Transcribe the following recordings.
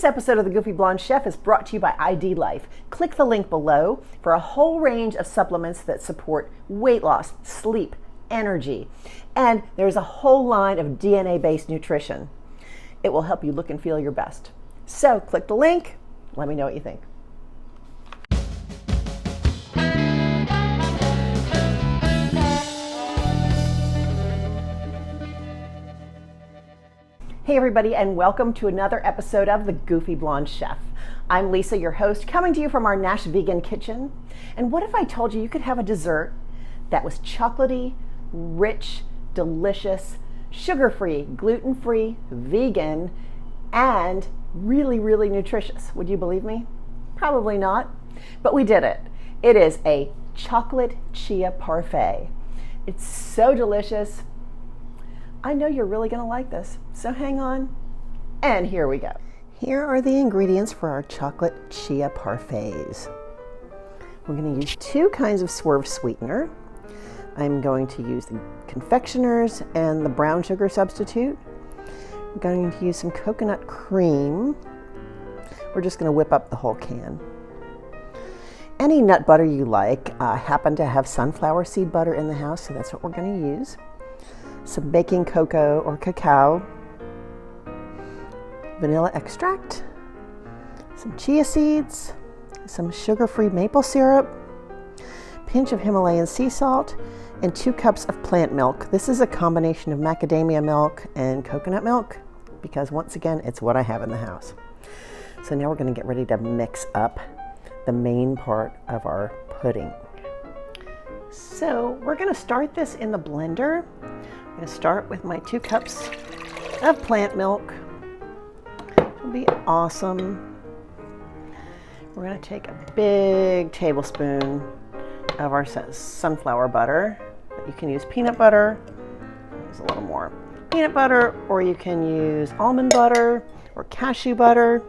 This episode of The Goofy Blonde Chef is brought to you by ID Life. Click the link below for a whole range of supplements that support weight loss, sleep, energy, and there's a whole line of DNA-based nutrition. It will help you look and feel your best. So click the link. Let me know what you think. Hey everybody, and welcome to another episode of The Goofy Blonde Chef. I'm Lisa, your host, coming to you from our Nash Vegan kitchen. And what if I told you could have a dessert that was chocolatey, rich, delicious, sugar-free, gluten-free, vegan, and really, really nutritious? Would you believe me? Probably not, but we did it. It is a chocolate Chia Parfait. It's so delicious. I know you're really going to like this, so hang on, and here we go. Here are the ingredients for our chocolate Chia Parfaits. We're going to use two kinds of Swerve sweetener. I'm going to use the confectioners and the brown sugar substitute. I'm going to use some coconut cream. We're just going to whip up the whole can. Any nut butter you like. I happen to have sunflower seed butter in the house, so that's what we're going to use. Some baking cocoa or cacao, vanilla extract, some chia seeds, some sugar-free maple syrup, pinch of Himalayan sea salt, and 2 cups of plant milk. This is a combination of macadamia milk and coconut milk because, once again, it's what I have in the house. So now we're going to get ready to mix up the main part of our pudding. So we're going to start this in the blender. I'm going to start with my 2 cups of plant milk. It'll be awesome. We're going to take a big tablespoon of our sunflower butter. You can use peanut butter. Use a little more peanut butter, or you can use almond butter or cashew butter.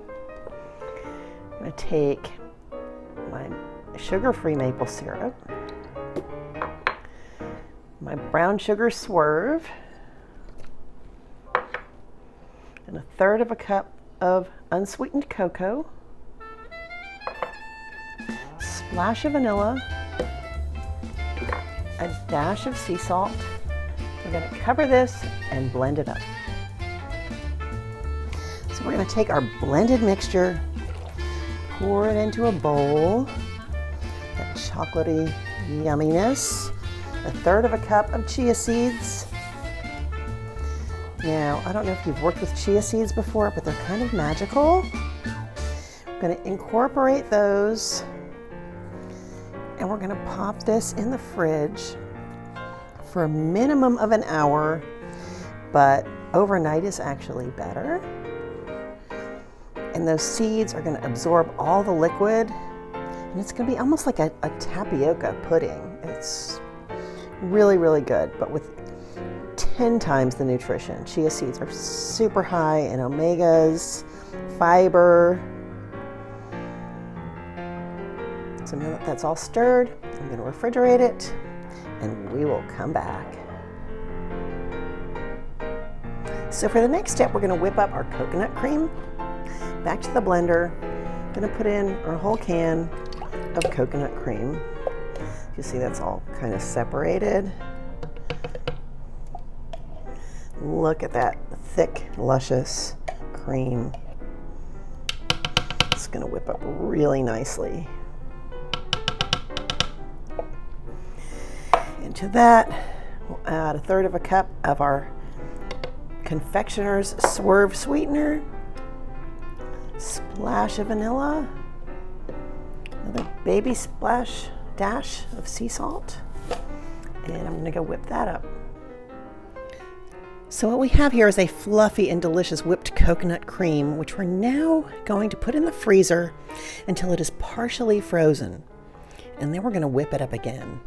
I'm going to take my sugar-free maple syrup, my brown sugar Swerve, and 1/3 cup of unsweetened cocoa, splash of vanilla, a dash of sea salt. We're going to cover this and blend it up. So we're going to take our blended mixture, pour it into a bowl, that chocolatey yumminess. 1/3 cup of chia seeds. Now, I don't know if you've worked with chia seeds before, but they're kind of magical. I'm going to incorporate those, and we're going to pop this in the fridge for a minimum of an hour, but overnight is actually better. And those seeds are going to absorb all the liquid, and it's going to be almost like a tapioca pudding. It's really, really good, but with 10 times the nutrition. Chia seeds are super high in omegas, fiber. So now that that's all stirred, I'm going to refrigerate it, and we will come back. So for the next step, we're going to whip up our coconut cream. Back to the blender. I'm going to put in our whole can of coconut cream. You see that's all kind of separated. Look at that thick, luscious cream. It's going to whip up really nicely. Into that, we'll add 1/3 cup of our confectioner's Swerve sweetener, splash of vanilla, another baby splash dash of sea salt, and I'm going to go whip that up. So what we have here is a fluffy and delicious whipped coconut cream, which we're now going to put in the freezer until it is partially frozen, and then we're going to whip it up again,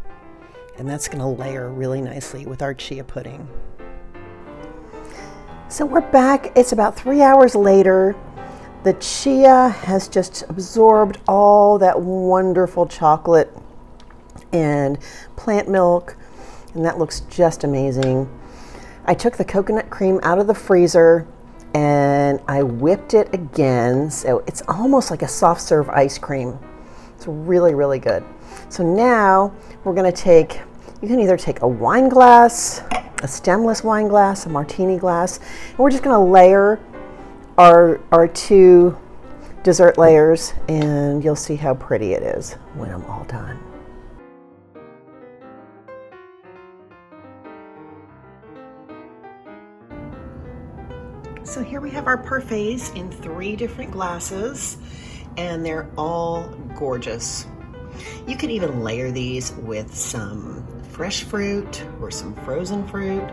and that's going to layer really nicely with our chia pudding. So we're back. It's about 3 hours later. The chia has just absorbed all that wonderful chocolate and plant milk, and that looks just amazing. I took the coconut cream out of the freezer and I whipped it again, so it's almost like a soft serve ice cream. It's really, really good. So now we're gonna take, you can either take a wine glass, a stemless wine glass, a martini glass, and we're just gonna layer our 2 dessert layers, and you'll see how pretty it is when I'm all done. So here we have our parfaits in 3 different glasses, and they're all gorgeous. You could even layer these with some fresh fruit or some frozen fruit.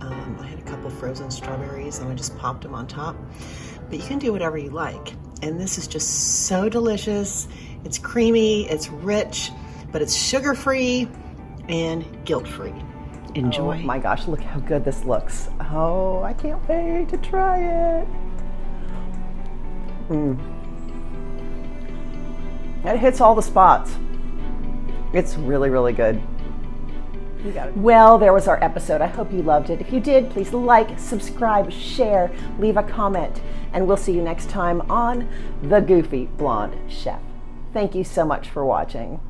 I had a couple frozen strawberries and I just popped them on top, but you can do whatever you like. And this is just so delicious. It's creamy, it's rich, but it's sugar-free and guilt-free. Enjoy. Oh my gosh, look how good this looks. Oh, I can't wait to try it. It hits all the spots. It's really, really good. You got it. Well, there was our episode. I hope you loved it. If you did, please like, subscribe, share, leave a comment, and we'll see you next time on The Goofy Blonde Chef. Thank you so much for watching.